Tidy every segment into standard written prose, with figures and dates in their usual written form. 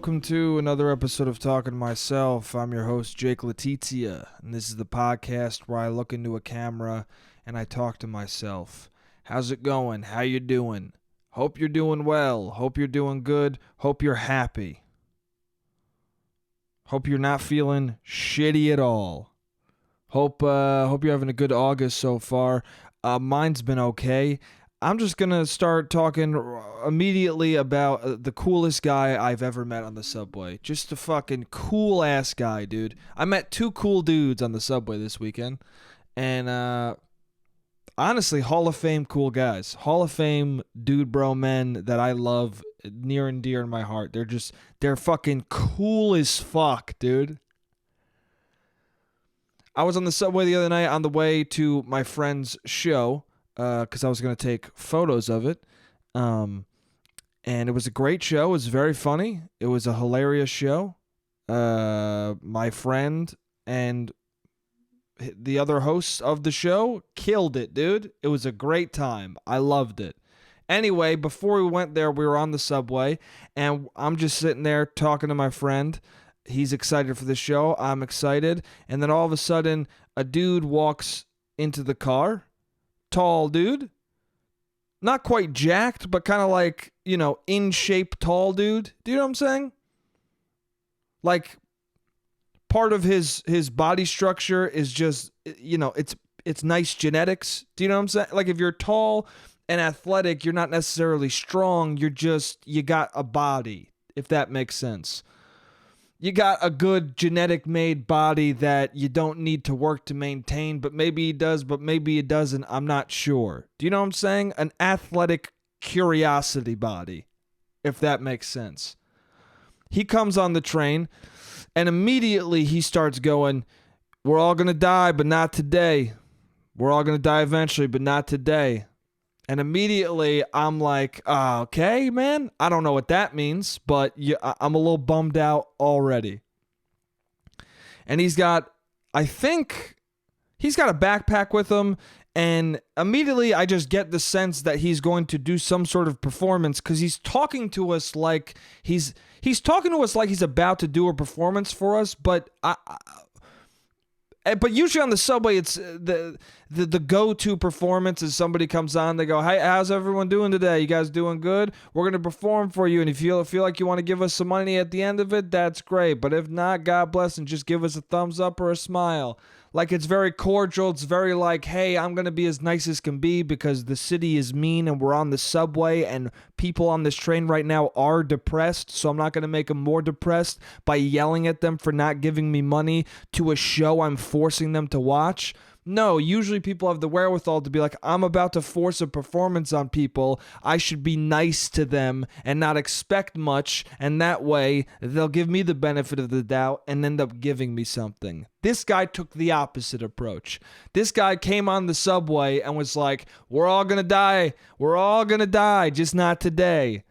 welcome to another episode of Talkin to Myself. I'm your host, Jake Letizia, and this is the podcast where I look into a camera and I talk to myself. How's it going? How you doing? Hope you're doing well. Hope you're doing good. Hope you're happy. Hope you're not feeling shitty at all. Hope you're having a good August so far. Mine's been okay. I'm just going to start talking immediately about the coolest guy I've ever met on the subway. Just a fucking cool-ass guy, dude. I met two cool dudes on the subway this weekend. And, honestly, Hall of Fame cool guys. Hall of Fame dude bro men that I love near and dear in my heart. They're fucking cool as fuck, dude. I was on the subway the other night on the way to my friend's show. Because I was going to take photos of it. And it was a great show. It was very funny. It was a hilarious show. My friend and the other hosts of the show killed it, dude. It was a great time. I loved it. Anyway, before we went there, we were on the subway, and I'm just sitting there talking to my friend. He's excited for the show. I'm excited. And then all of a sudden, a dude walks into the car. Tall dude, not quite jacked, but kind of like, in shape tall dude. Do you know what I'm saying? Like, part of his body structure is just, it's nice genetics. Do you know what I'm saying? Like, if you're tall and athletic, you're not necessarily strong. You got a body, if that makes sense. You got a good genetic made body that you don't need to work to maintain, but maybe it does, but maybe it doesn't. I'm not sure. Do you know what I'm saying? An athletic curiosity body, if that makes sense. He comes on the train, and immediately he starts going, "We're all going to die, but not today. We're all going to die eventually, but not today." And immediately I'm like, okay, man, I don't know what that means, but I'm a little bummed out already. And I think he's got a backpack with him. And immediately I just get the sense that he's going to do some sort of performance because he's talking to us like he's about to do a performance for us. But But usually on the subway, it's the go-to performance is somebody comes on, they go, "Hey, how's everyone doing today? You guys doing good? We're going to perform for you, and if you feel like you want to give us some money at the end of it, that's great. But if not, God bless, and just give us a thumbs up or a smile." Like, it's very cordial. It's very like, hey, I'm going to be as nice as can be because the city is mean and we're on the subway and people on this train right now are depressed, so I'm not going to make them more depressed by yelling at them for not giving me money to a show I'm forcing them to watch. No, usually people have the wherewithal to be like, I'm about to force a performance on people. I should be nice to them and not expect much, and that way they'll give me the benefit of the doubt and end up giving me something. This guy took the opposite approach. This guy came on the subway and was like, "We're all gonna die. We're all gonna die, just not today."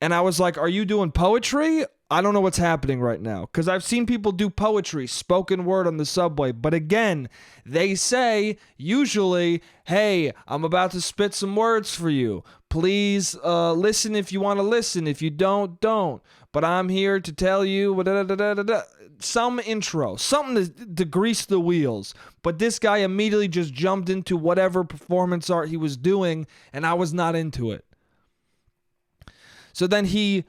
And I was like, "Are you doing poetry? I don't know what's happening right now." Because I've seen people do poetry, spoken word on the subway. But again, they say usually, "Hey, I'm about to spit some words for you. Please listen if you want to listen. If you don't. But I'm here to tell you," some intro, something to grease the wheels. But this guy immediately just jumped into whatever performance art he was doing, and I was not into it. So then he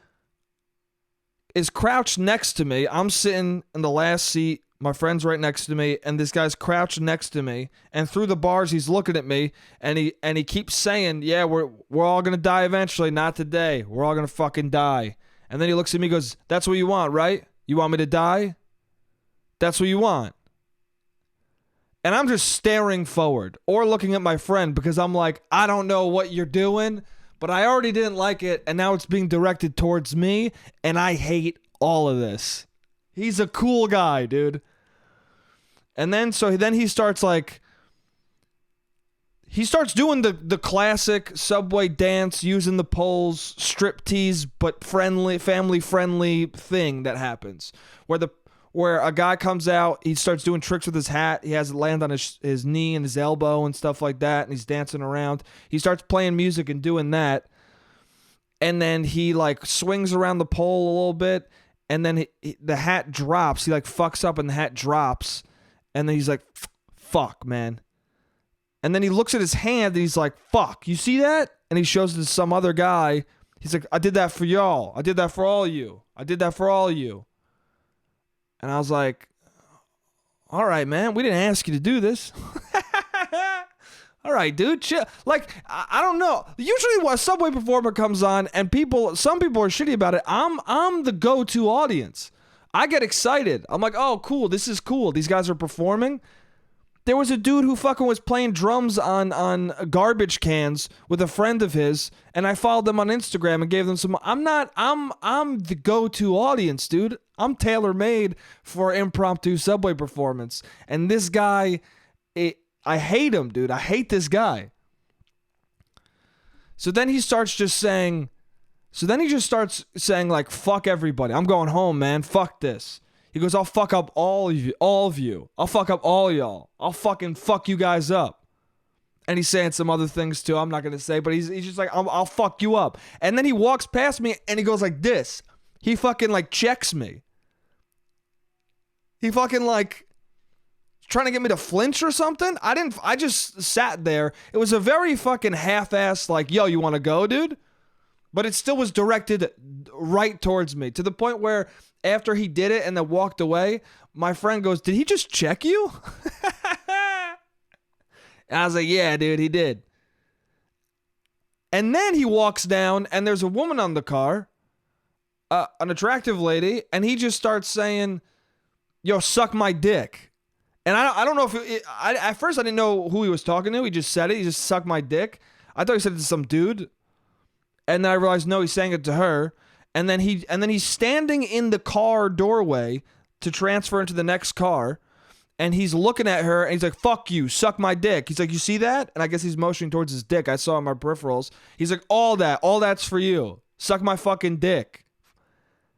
is crouched next to me. I'm sitting in the last seat. My friend's right next to me, and this guy's crouched next to me. And through the bars, he's looking at me, and he keeps saying, "Yeah, we're all gonna die eventually, not today. We're all gonna fucking die." And then he looks at me and goes, "That's what you want, right? You want me to die? That's what you want." And I'm just staring forward or looking at my friend because I'm like, I don't know what you're doing, but I already didn't like it, and now it's being directed towards me, and I hate all of this. He's a cool guy, dude. And then he starts doing the classic subway dance using the poles, striptease, but family friendly thing that happens where a guy comes out, he starts doing tricks with his hat, he has it land on his knee and his elbow and stuff like that, and he's dancing around. He starts playing music and doing that. and then he like swings around the pole a little bit, and then the hat drops. He like fucks up and the hat drops, and then he's like, fuck, man. And then he looks at his hand and he's like, fuck, you see that? And he shows it to some other guy. He's like, I did that for y'all. I did that for all you. I did that for all you. And I was like, all right, man, we didn't ask you to do this. All right, dude, chill. Like, I don't know. Usually when a Subway performer comes on and some people are shitty about it, I'm the go-to audience. I get excited. I'm like, oh, cool, this is cool. These guys are performing. There was a dude who fucking was playing drums on garbage cans with a friend of his, and I followed them on Instagram and gave them some. I'm the go-to audience, dude. I'm tailor-made for impromptu Subway performance. And this guy, I hate him, dude. I hate this guy. So then he starts saying like, fuck everybody. I'm going home, man. Fuck this. He goes, I'll fuck up all of you. I'll fuck up all y'all. I'll fucking fuck you guys up. And he's saying some other things too. I'm not going to say, but he's just like, I'll fuck you up. And then he walks past me and he goes like this. He fucking like checks me. He fucking like trying to get me to flinch or something. I just sat there. It was a very fucking half-assed like, yo, you want to go, dude? But it still was directed right towards me, to the point where after he did it and then walked away, my friend goes, did he just check you? And I was like, yeah, dude, he did. And then he walks down and there's a woman on the car, an attractive lady, and he just starts saying, yo, suck my dick. And I don't know if at first I didn't know who he was talking to. He just said it. He just sucked my dick. I thought he said it to some dude. And then I realized, no, he's saying it to her. And then he's standing in the car doorway to transfer into the next car. And he's looking at her and he's like, fuck you, suck my dick. He's like, you see that? And I guess he's motioning towards his dick. I saw in my peripherals. He's like, all that's for you. Suck my fucking dick.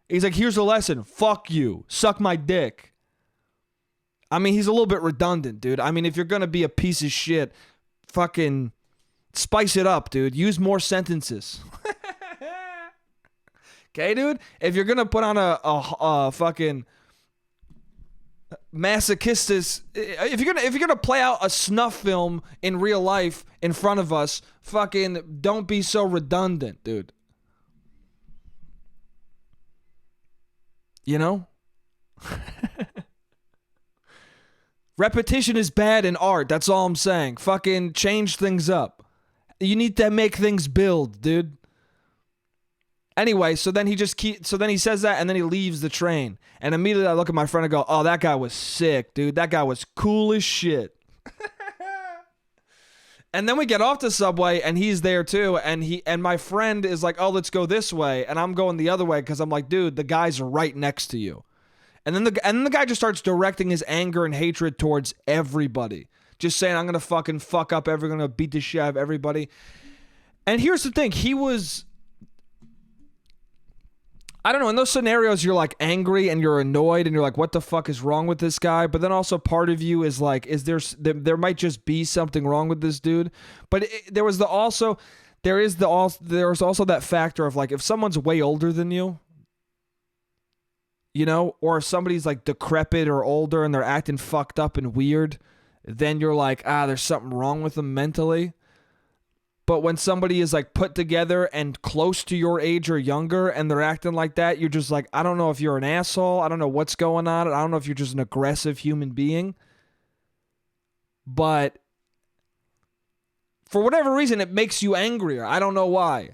He's like, here's a lesson. Fuck you. Suck my dick. I mean, he's a little bit redundant, dude. I mean, if you're going to be a piece of shit, fucking spice it up, dude. Use more sentences. Okay, dude? If you're going to put on a fucking masochistic, if you're going to play out a snuff film in real life in front of us, fucking don't be so redundant, dude. You know? Repetition is bad in art. That's all I'm saying. Fucking change things up. You need to make things build, dude. Anyway, so then he says that and then he leaves the train. And immediately I look at my friend and go, oh, that guy was sick, dude. That guy was cool as shit. And then we get off the subway and he's there too. And my friend is like, oh, let's go this way. And I'm going the other way because I'm like, dude, the guys are right next to you. And then the guy just starts directing his anger and hatred towards everybody. Just saying, I'm going to fucking fuck up everyone. I'm going to beat the shit out of everybody. And here's the thing. He was, I don't know, in those scenarios, you're like angry and you're annoyed and you're like, what the fuck is wrong with this guy? But then also part of you is like, there might just be something wrong with this dude. But there was also that factor of like, if someone's way older than you, you know, or if somebody's like decrepit or older and they're acting fucked up and weird, then you're like, there's something wrong with them mentally. But when somebody is like put together and close to your age or younger and they're acting like that, you're just like, I don't know if you're an asshole. I don't know what's going on. I don't know if you're just an aggressive human being. But for whatever reason, it makes you angrier. I don't know why.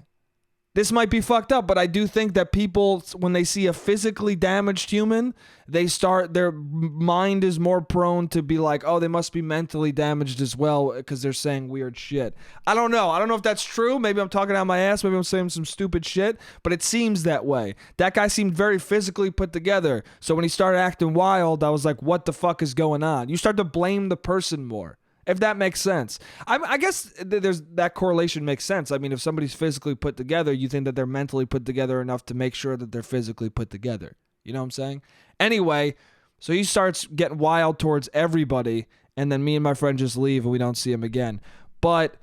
This might be fucked up, but I do think that people, when they see a physically damaged human, their mind is more prone to be like, oh, they must be mentally damaged as well because they're saying weird shit. I don't know. I don't know if that's true. Maybe I'm talking out my ass. Maybe I'm saying some stupid shit, but it seems that way. That guy seemed very physically put together. So when he started acting wild, I was like, what the fuck is going on? You start to blame the person more. If that makes sense. I guess there's that correlation makes sense. I mean, if somebody's physically put together, you think that they're mentally put together enough to make sure that they're physically put together. You know what I'm saying? Anyway, so he starts getting wild towards everybody, and then me and my friend just leave and we don't see him again. But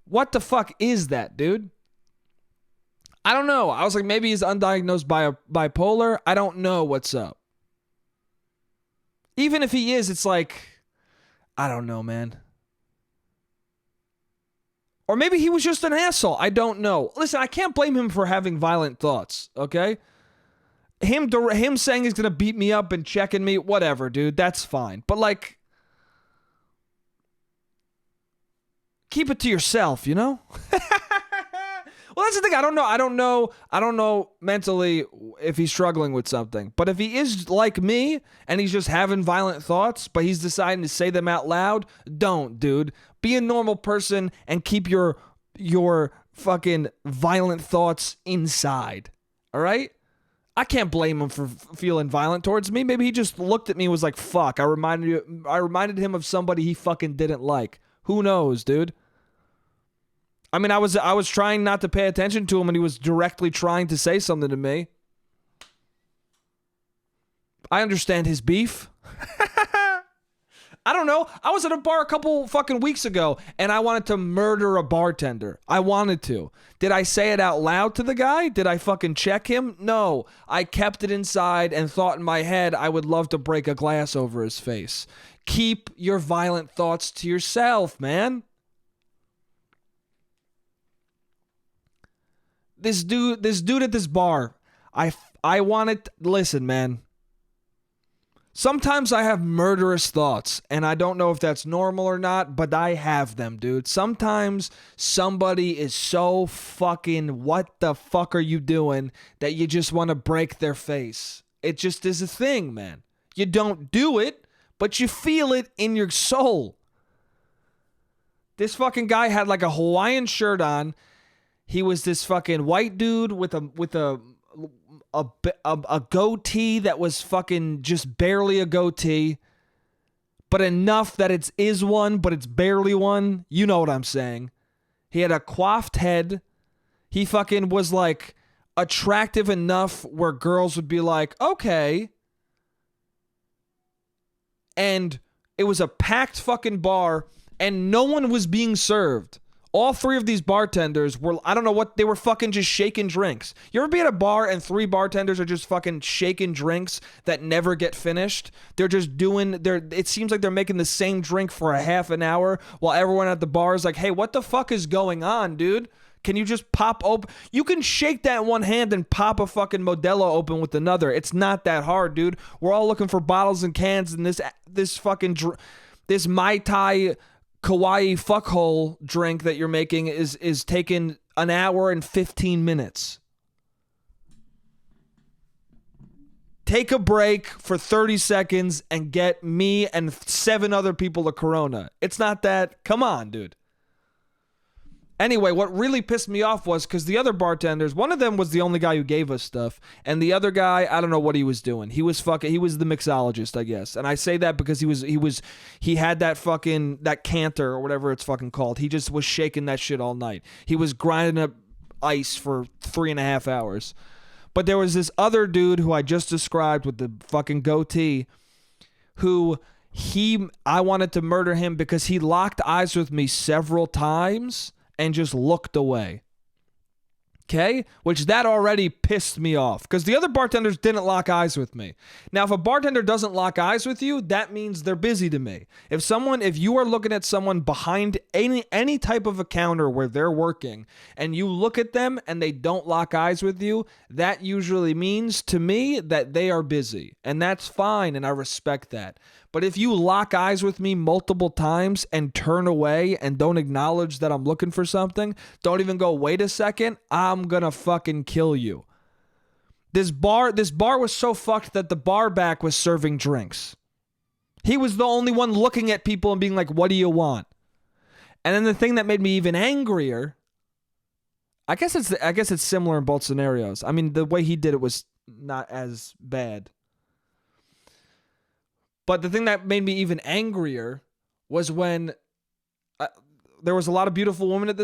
what the fuck is that, dude? I don't know. I was like, maybe he's undiagnosed bipolar. I don't know what's up. Even if he is, it's like, I don't know, man. Or maybe he was just an asshole. I don't know. Listen, I can't blame him for having violent thoughts, okay? Him saying he's going to beat me up and checking me, whatever, dude. That's fine. But, like, keep it to yourself, you know? Well, that's the thing. I don't know mentally if he's struggling with something. But if he is like me and he's just having violent thoughts, but he's deciding to say them out loud, don't, dude. Be a normal person and keep your fucking violent thoughts inside. All right? I can't blame him for feeling violent towards me. Maybe he just looked at me and was like, "Fuck." I reminded him of somebody he fucking didn't like. Who knows, dude? I mean, I was trying not to pay attention to him, and he was directly trying to say something to me. I understand his beef. I don't know. I was at a bar a couple fucking weeks ago, and I wanted to murder a bartender. I wanted to. Did I say it out loud to the guy? Did I fucking check him? No. I kept it inside and thought in my head I would love to break a glass over his face. Keep your violent thoughts to yourself, man. This dude at this bar, I wanted, listen, man. Sometimes I have murderous thoughts, and I don't know if that's normal or not, but I have them, dude. Sometimes somebody is so fucking what the fuck are you doing that you just want to break their face. It just is a thing, man. You don't do it, but you feel it in your soul. This fucking guy had like a Hawaiian shirt on. He was this fucking white dude with a goatee that was fucking just barely a goatee, but enough that it is one, but it's barely one. You know what I'm saying. He had a coiffed head. He fucking was like attractive enough where girls would be like, okay. And it was a packed fucking bar and no one was being served. All three of these bartenders were, I don't know what, they were fucking just shaking drinks. You ever be at a bar and three bartenders are just fucking shaking drinks that never get finished? They're just it seems like they're making the same drink for a half an hour while everyone at the bar is like, hey, what the fuck is going on, dude? Can you just pop open? You can shake that one hand and pop a fucking Modelo open with another. It's not that hard, dude. We're all looking for bottles and cans, and this fucking, this Mai Tai kawaii fuckhole drink that you're making is taking an hour and 15 minutes. Take a break for 30 seconds and get me and 7 other people a Corona. It's not that. Come on, dude. Anyway, what really pissed me off was because the other bartenders, one of them was the only guy who gave us stuff, and the other guy, I don't know what he was doing. He was the mixologist, I guess. And I say that because he had that canter or whatever it's fucking called. He just was shaking that shit all night. He was grinding up ice for 3.5 hours. But there was this other dude who I just described with the fucking goatee who I wanted to murder him because he locked eyes with me several times and just looked away. Okay? Which that already pissed me off because the other bartenders didn't lock eyes with me. Now, if a bartender doesn't lock eyes with you, that means they're busy to me. If you are looking at someone behind any type of a counter where they're working and you look at them and they don't lock eyes with you, that usually means to me that they are busy. And that's fine and I respect that. But if you lock eyes with me multiple times and turn away and don't acknowledge that I'm looking for something, don't even go, wait a second, I'm gonna fucking kill you. This bar was so fucked that the bar back was serving drinks. He was the only one looking at people and being like, what do you want? And then the thing that made me even angrier, I guess it's similar in both scenarios. I mean, the way he did it was not as bad. But the thing that made me even angrier was when there was a lot of beautiful women at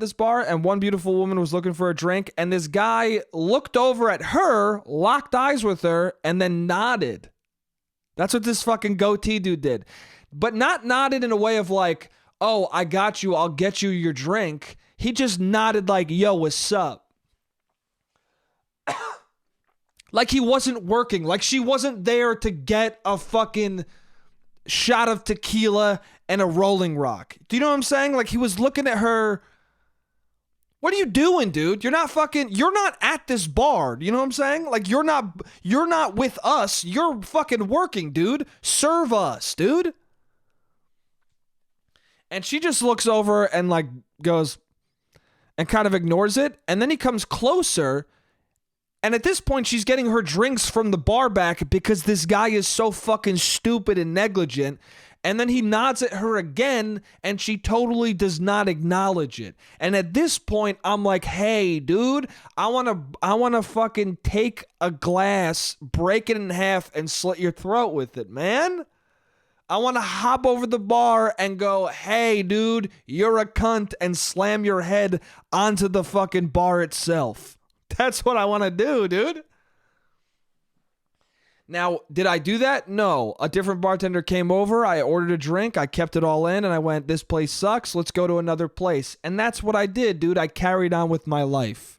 this bar, and one beautiful woman was looking for a drink, and this guy looked over at her, locked eyes with her, and then nodded. That's what this fucking goatee dude did. But not nodded in a way of like, oh, I got you, I'll get you your drink. He just nodded like, yo, what's up? Like he wasn't working. Like she wasn't there to get a fucking shot of tequila and a Rolling Rock. Do you know what I'm saying? Like he was looking at her. What are you doing, dude? You're not at this bar. You know what I'm saying? Like you're not with us. You're fucking working, dude. Serve us, dude. And she just looks over and like goes and kind of ignores it. And then he comes closer. And at this point, she's getting her drinks from the bar back because this guy is so fucking stupid and negligent. And then he nods at her again, and she totally does not acknowledge it. And at this point, I'm like, hey, dude, I wanna fucking take a glass, break it in half, and slit your throat with it, man. I want to hop over the bar and go, hey, dude, you're a cunt, and slam your head onto the fucking bar itself. That's what I want to do, dude. Now, did I do that? No. A different bartender came over. I ordered a drink. I kept it all in, and I went, this place sucks. Let's go to another place. And that's what I did, dude. I carried on with my life.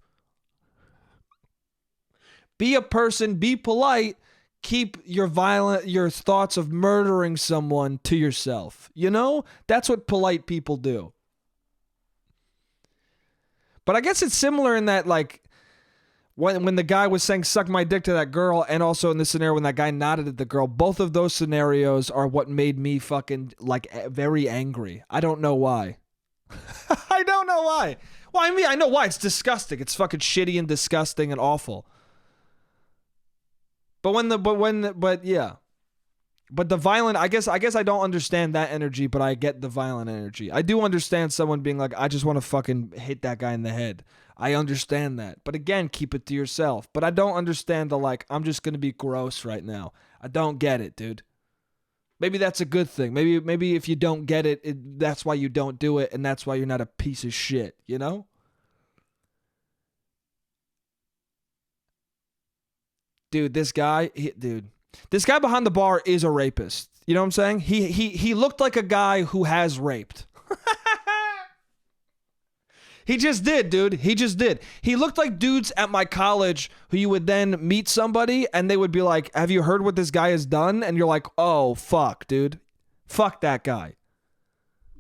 Be a person. Be polite. Keep your thoughts of murdering someone to yourself. You know? That's what polite people do. But I guess it's similar in that, like, when the guy was saying, suck my dick to that girl, and also in the scenario when that guy nodded at the girl, both of those scenarios are what made me fucking, like, very angry. I don't know why. I don't know why. Well, I mean, I know why. It's disgusting. It's fucking shitty and disgusting and awful. But yeah. But the violent, I guess I don't understand that energy, but I get the violent energy. I do understand someone being like, I just want to fucking hit that guy in the head. I understand that. But again, keep it to yourself. But I don't understand the, like, I'm just going to be gross right now. I don't get it, dude. Maybe that's a good thing. Maybe if you don't get it, that's why you don't do it, and that's why you're not a piece of shit, you know? Dude, this guy behind the bar is a rapist. You know what I'm saying? He looked like a guy who has raped. He just did, dude. He just did. He looked like dudes at my college who you would then meet somebody and they would be like, have you heard what this guy has done? And you're like, oh, fuck, dude. Fuck that guy.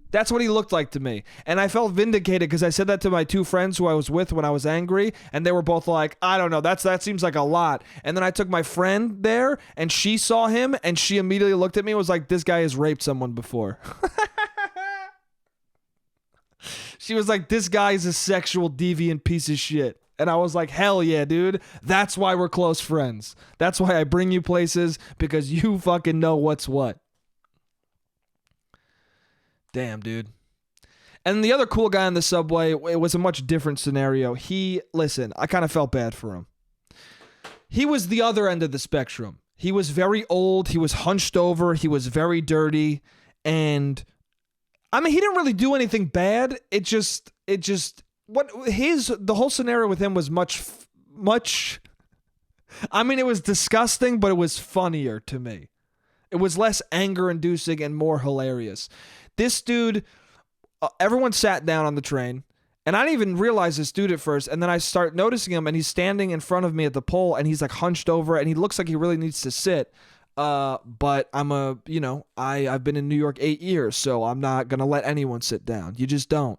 That's what he looked like to me. And I felt vindicated because I said that to my two friends who I was with when I was angry. And they were both like, I don't know. That seems like a lot. And then I took my friend there and she saw him and she immediately looked at me and was like, this guy has raped someone before. She was like, this guy is a sexual deviant piece of shit. And I was like, hell yeah, dude. That's why we're close friends. That's why I bring you places, because you fucking know what's what. Damn, dude. And the other cool guy on the subway, it was a much different scenario. Listen, I kind of felt bad for him. He was the other end of the spectrum. He was very old. He was hunched over. He was very dirty. And I mean, he didn't really do anything bad. The whole scenario with him was much, I mean, it was disgusting, but it was funnier to me. It was less anger inducing and more hilarious. This dude, everyone sat down on the train, and I didn't even realize this dude at first. And then I start noticing him, and he's standing in front of me at the pole, and he's like hunched over, and he looks like he really needs to sit. But I've been in New York 8 years, so I'm not going to let anyone sit down. You just don't.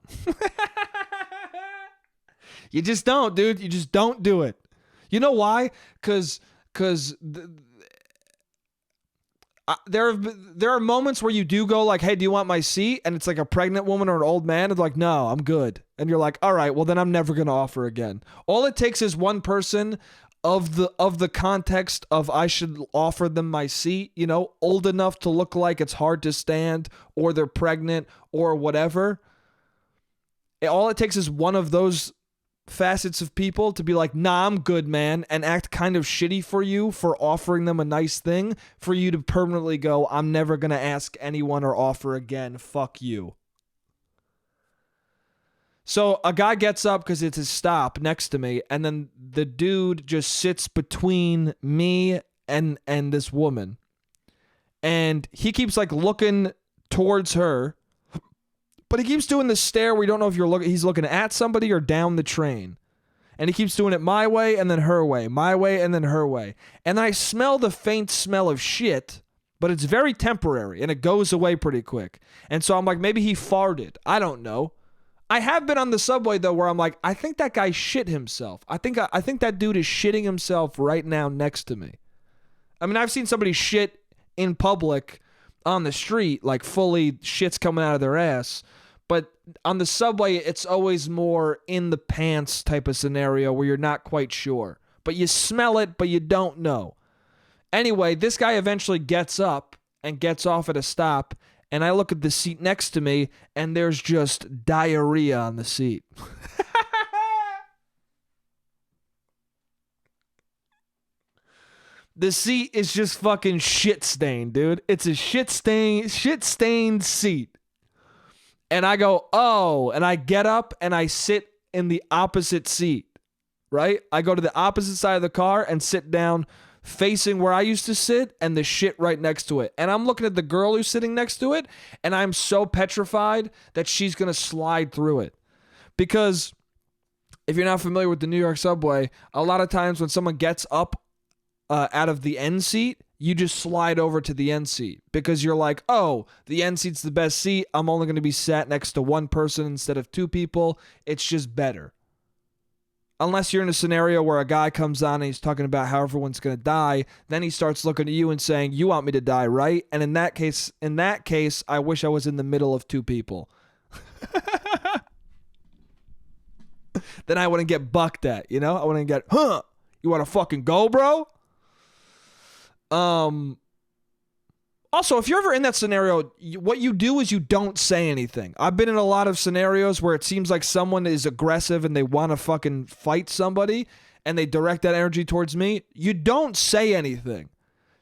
You just don't, dude. You just don't do it. You know why? Because there are moments where you do go like, hey, do you want my seat? And it's like a pregnant woman or an old man. And they're like, no, I'm good. And you're like, all right, well, then I'm never going to offer again. All it takes is one person of the context of I should offer them my seat, you know, old enough to look like it's hard to stand, or they're pregnant or whatever. All it takes is one of those facets of people to be like, nah, I'm good, man, and act kind of shitty for you for offering them a nice thing, for you to permanently go, I'm never going to ask anyone or offer again. Fuck you. So a guy gets up because it's his stop next to me, and then the dude just sits between me and this woman. And he keeps like looking towards her, but he keeps doing this stare where you don't know if he's looking at somebody or down the train. And he keeps doing it my way and then her way, my way and then her way. And I smell the faint smell of shit, but it's very temporary and it goes away pretty quick. And so I'm like, maybe he farted. I don't know. I have been on the subway though where I'm like, I think that guy shit himself. I think that dude is shitting himself right now next to me. I mean, I've seen somebody shit in public on the street, like fully shit's coming out of their ass. But on the subway, it's always more in the pants type of scenario where you're not quite sure. But you smell it, but you don't know. Anyway, this guy eventually gets up and gets off at a stop, and I look at the seat next to me, and there's just diarrhea on the seat. The seat is just fucking shit stained, dude. It's a shit stained seat. And I go, oh, and I get up and I sit in the opposite seat, right? I go to the opposite side of the car and sit down facing where I used to sit and the shit right next to it. And I'm looking at the girl who's sitting next to it, and I'm so petrified that she's going to slide through it. Because if you're not familiar with the New York subway, a lot of times when someone gets up out of the end seat, you just slide over to the end seat because you're like, oh, the end seat's the best seat. I'm only going to be sat next to one person instead of two people. It's just better. Unless you're in a scenario where a guy comes on and he's talking about how everyone's going to die, then he starts looking at you and saying, you want me to die, right? And in that case, I wish I was in the middle of two people. Then I wouldn't get bucked at, you know? I wouldn't get, you want to fucking go, bro? Also, if you're ever in that scenario, what you do is you don't say anything. I've been in a lot of scenarios where it seems like someone is aggressive and they want to fucking fight somebody and they direct that energy towards me. You don't say anything.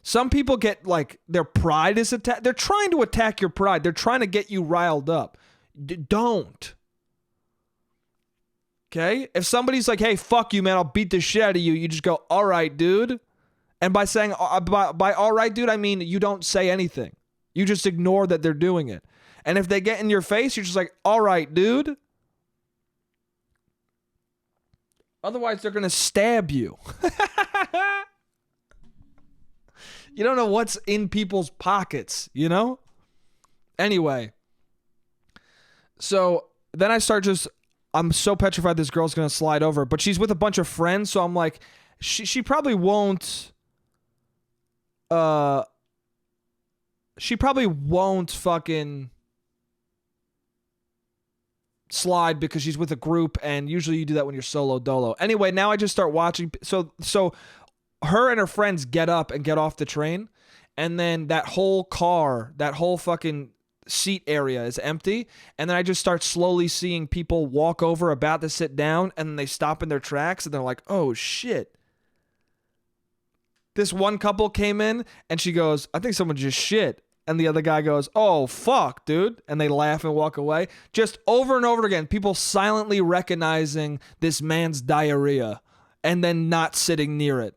Some people get like their pride is attacked. They're trying to attack your pride. They're trying to get you riled up. Don't. Okay? If somebody's like, hey, fuck you, man, I'll beat the shit out of you, you just go, all right, dude. And by saying, by all right, dude, I mean you don't say anything. You just ignore that they're doing it. And if they get in your face, you're just like, all right, dude. Otherwise, they're going to stab you. You don't know what's in people's pockets, you know? Anyway. So then I start I'm so petrified this girl's going to slide over. But she's with a bunch of friends, so I'm like, she probably won't... she probably won't fucking slide because she's with a group, and usually you do that when you're solo dolo. Anyway, now I just start watching. So her and her friends get up and get off the train, and then that whole fucking seat area is empty, and then I just start slowly seeing people walk over about to sit down, and then they stop in their tracks, and they're like, oh shit. This one couple came in and she goes, I think someone just shit. And the other guy goes, oh, fuck, dude. And they laugh and walk away. Just over and over again, people silently recognizing this man's diarrhea and then not sitting near it.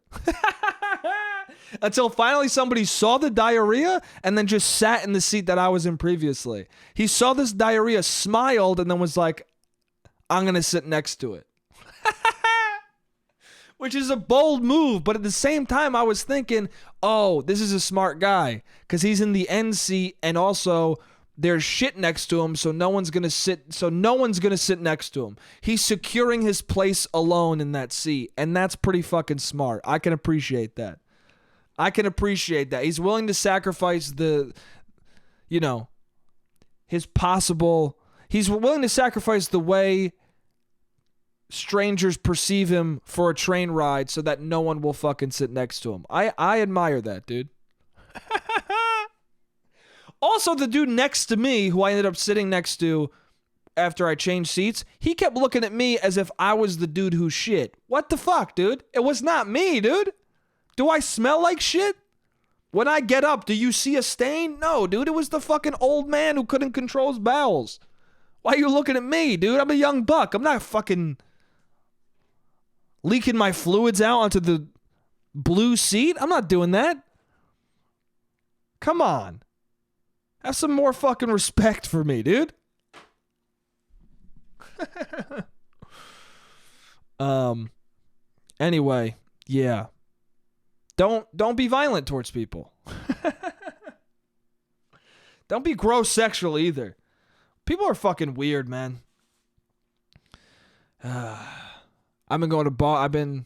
Until finally somebody saw the diarrhea and then just sat in the seat that I was in previously. He saw this diarrhea, smiled, and then was like, I'm going to sit next to it. Which is a bold move, but at the same time, I was thinking, oh, this is a smart guy because he's in the end seat, and also there's shit next to him, so no one's gonna sit. So no one's gonna sit next to him. He's securing his place alone in that seat, and that's pretty fucking smart. I can appreciate that. He's willing to sacrifice He's willing to sacrifice the way strangers perceive him for a train ride so that no one will fucking sit next to him. I admire that, dude. Also, the dude next to me, who I ended up sitting next to after I changed seats, he kept looking at me as if I was the dude who shit. What the fuck, dude? It was not me, dude. Do I smell like shit? When I get up, do you see a stain? No, dude. It was the fucking old man who couldn't control his bowels. Why are you looking at me, dude? I'm a young buck. I'm not fucking leaking my fluids out onto the blue seat. I'm not doing that. Come on. Have some more fucking respect for me, dude. Anyway, yeah. Don't be violent towards people. Don't be gross sexual either. People are fucking weird, man. I've been going to bar. I've been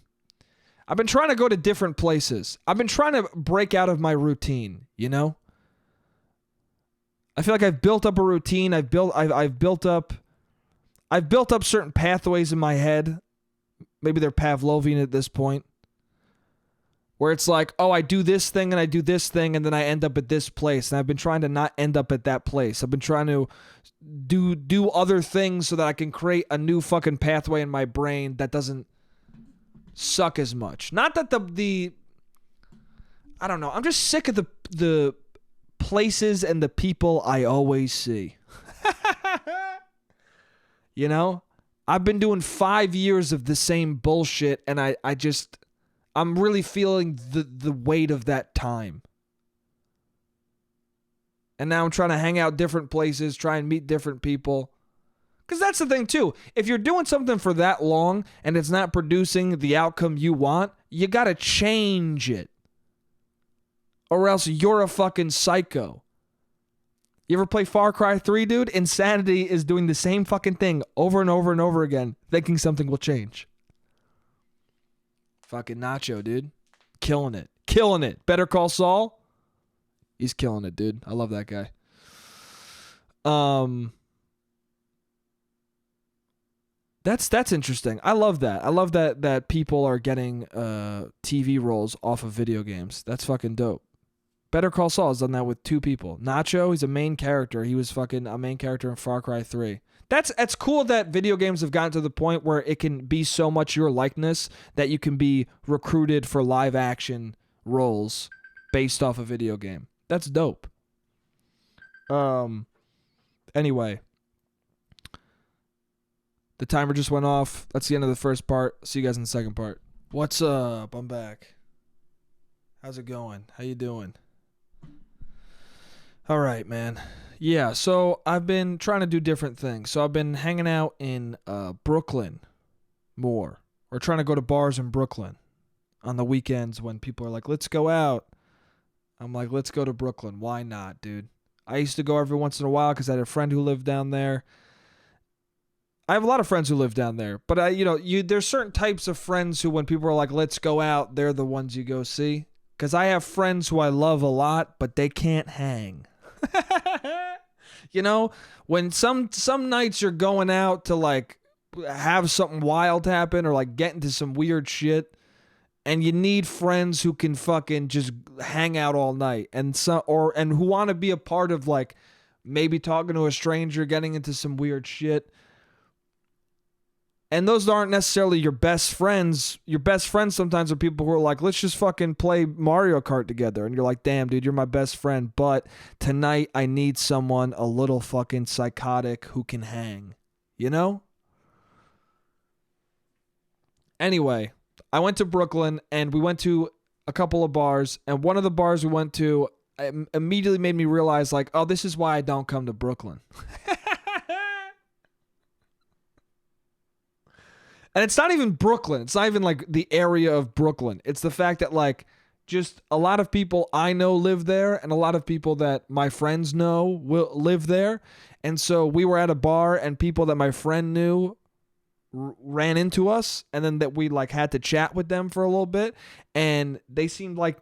trying to go to different places. I've been trying to break out of my routine, you know? I feel like I've built up a routine. I've built up certain pathways in my head. Maybe they're Pavlovian at this point. Where it's like, oh, I do this thing and I do this thing and then I end up at this place. And I've been trying to not end up at that place. I've been trying to do other things so that I can create a new fucking pathway in my brain that doesn't suck as much. Not that the I don't know. I'm just sick of the places and the people I always see. You know? I've been doing 5 years of the same bullshit and I'm really feeling the weight of that time. And now I'm trying to hang out different places, try and meet different people. Because that's the thing, too. If you're doing something for that long and it's not producing the outcome you want, you got to change it. Or else you're a fucking psycho. You ever play Far Cry 3, dude? Insanity is doing the same fucking thing over and over and over again, thinking something will change. Fucking Nacho, dude. Killing it. Killing it. Better Call Saul. He's killing it, dude. I love that guy. That's interesting. I love that. I love that people are getting TV roles off of video games. That's fucking dope. Better Call Saul has done that with 2 people. Nacho, he's a main character. He was fucking a main character in Far Cry 3. It's cool that video games have gotten to the point where it can be so much your likeness that you can be recruited for live action roles based off a video game. That's dope. Anyway. The timer just went off. That's the end of the first part. See you guys in the second part. What's up? I'm back. How's it going? How you doing? All right, man. Yeah, so I've been trying to do different things. So I've been hanging out in Brooklyn more. Or trying to go to bars in Brooklyn on the weekends when people are like, let's go out. I'm like, let's go to Brooklyn. Why not, dude? I used to go every once in a while because I had a friend who lived down there. I have a lot of friends who live down there. But, there's certain types of friends who when people are like, let's go out, they're the ones you go see. Because I have friends who I love a lot, but they can't hang. You know, when some nights you're going out to like have something wild happen or like get into some weird shit and you need friends who can fucking just hang out all night and who want to be a part of like maybe talking to a stranger, getting into some weird shit. And those aren't necessarily your best friends. Your best friends sometimes are people who are like, let's just fucking play Mario Kart together. And you're like, damn, dude, you're my best friend. But tonight I need someone a little fucking psychotic who can hang. You know? Anyway, I went to Brooklyn and we went to a couple of bars. And one of the bars we went to immediately made me realize like, oh, this is why I don't come to Brooklyn. And it's not even Brooklyn. It's not even like the area of Brooklyn. It's the fact that like just a lot of people I know live there and a lot of people that my friends know will live there. And so we were at a bar and people that my friend knew ran into us and then that we like had to chat with them for a little bit and they seemed like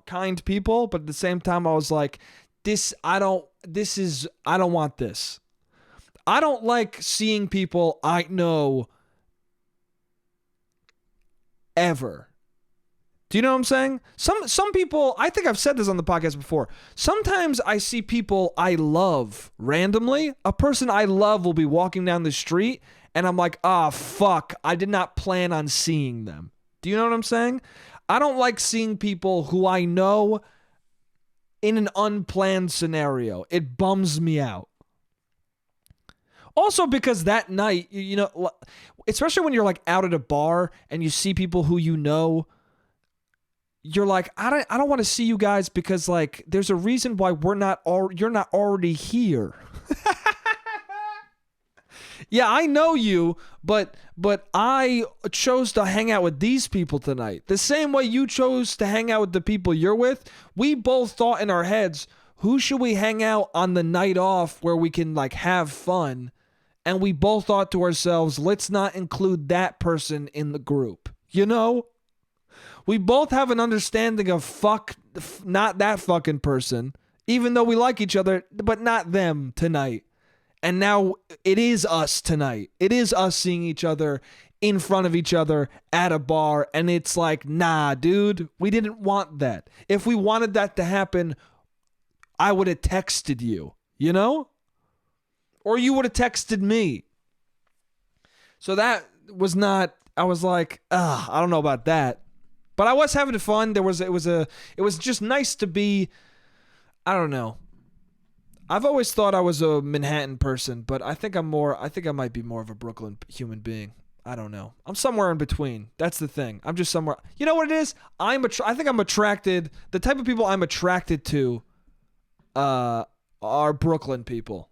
kind people, but at the same time I was like, I don't want this. I don't like seeing people I know ever. Do you know what I'm saying? Some people, I think I've said this on the podcast before. Sometimes I see people I love randomly. A person I love will be walking down the street and I'm like, fuck, I did not plan on seeing them. Do you know what I'm saying? I don't like seeing people who I know in an unplanned scenario. It bums me out. Also because that night, you know, especially when you're like out at a bar and you see people who you know, you're like, I don't want to see you guys because like there's a reason why you're not already here. Yeah, I know you, but I chose to hang out with these people tonight. The same way you chose to hang out with the people you're with. We both thought in our heads, who should we hang out on the night off where we can like have fun? And we both thought to ourselves, let's not include that person in the group. You know? We both have an understanding of not that fucking person, even though we like each other, but not them tonight. And now it is us tonight. It is us seeing each other in front of each other at a bar. And it's like, nah, dude, we didn't want that. If we wanted that to happen, I would have texted you, you know? Or you would have texted me. So that was not, I was like, I don't know about that. But I was having fun. It was just nice to be, I don't know. I've always thought I was a Manhattan person, but I think I might be more of a Brooklyn human being. I don't know. I'm somewhere in between. That's the thing. I'm just somewhere. You know what it is? I think I'm attracted, the type of people I'm attracted to are Brooklyn people.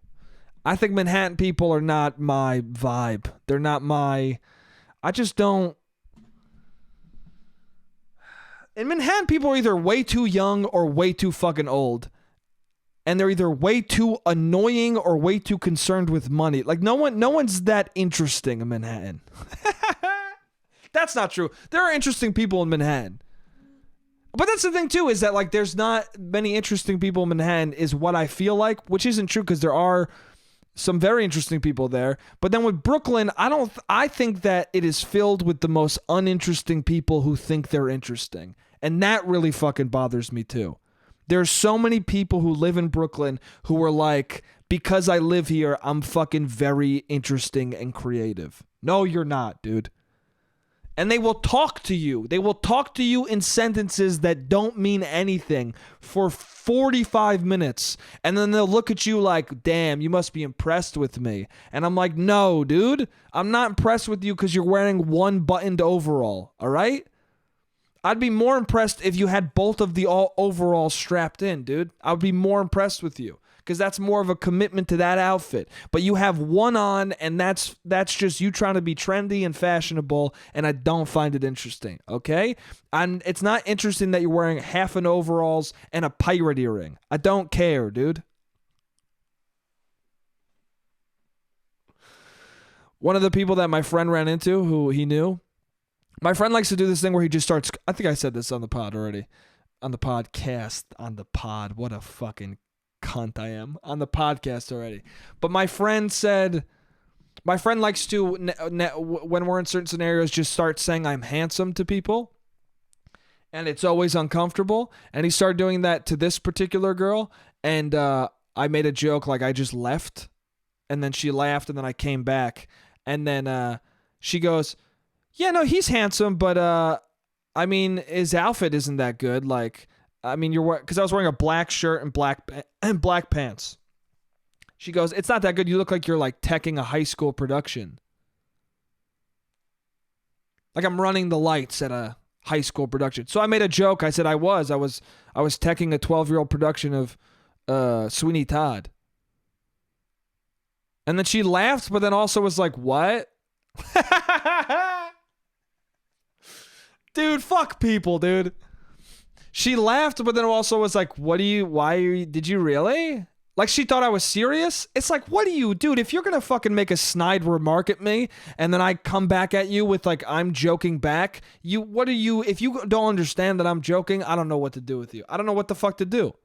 I think Manhattan people are not my vibe. They're not I just don't. And Manhattan people are either way too young or way too fucking old. And they're either way too annoying or way too concerned with money. Like no one's that interesting in Manhattan. That's not true. There are interesting people in Manhattan. But that's the thing too, is that like there's not many interesting people in Manhattan is what I feel like, which isn't true because there are some very interesting people there. But then with Brooklyn, I think that it is filled with the most uninteresting people who think they're interesting. And that really fucking bothers me too. There's so many people who live in Brooklyn who are like, because I live here, I'm fucking very interesting and creative. No, you're not, dude. And they will talk to you. They will talk to you in sentences that don't mean anything for 45 minutes. And then they'll look at you like, damn, you must be impressed with me. And I'm like, no, dude. I'm not impressed with you because you're wearing one buttoned overall. All right? I'd be more impressed if you had both of the overalls strapped in, dude. I'd be more impressed with you because that's more of a commitment to that outfit. But you have one on, and that's just you trying to be trendy and fashionable, and I don't find it interesting, okay? And it's not interesting that you're wearing half an overalls and a pirate earring. I don't care, dude. One of the people that my friend ran into, who he knew, my friend likes to do this thing where he just starts, I think I said this on the pod already, on the podcast, on the pod, what a fucking cunt I am, on the podcast already. But my friend likes to, when we're in certain scenarios, just start saying I'm handsome to people. And it's always uncomfortable. And he started doing that to this particular girl. And I made a joke like I just left. And then she laughed and then I came back. And then she goes, yeah, no, he's handsome, but I mean, his outfit isn't that good. Like, I mean, because I was wearing a black shirt and black pants. She goes, it's not that good. You look like you're like teching a high school production. Like I'm running the lights at a high school production. So I made a joke. I said I was teching a 12-year-old production of Sweeney Todd. And then she laughed, but then also was like, what? Dude, fuck people, dude. She laughed, but then also was like, did you really? Like she thought I was serious? It's like, what do you, dude, if you're going to fucking make a snide remark at me and then I come back at you with like, I'm joking back, if you don't understand that I'm joking, I don't know what to do with you. I don't know what the fuck to do.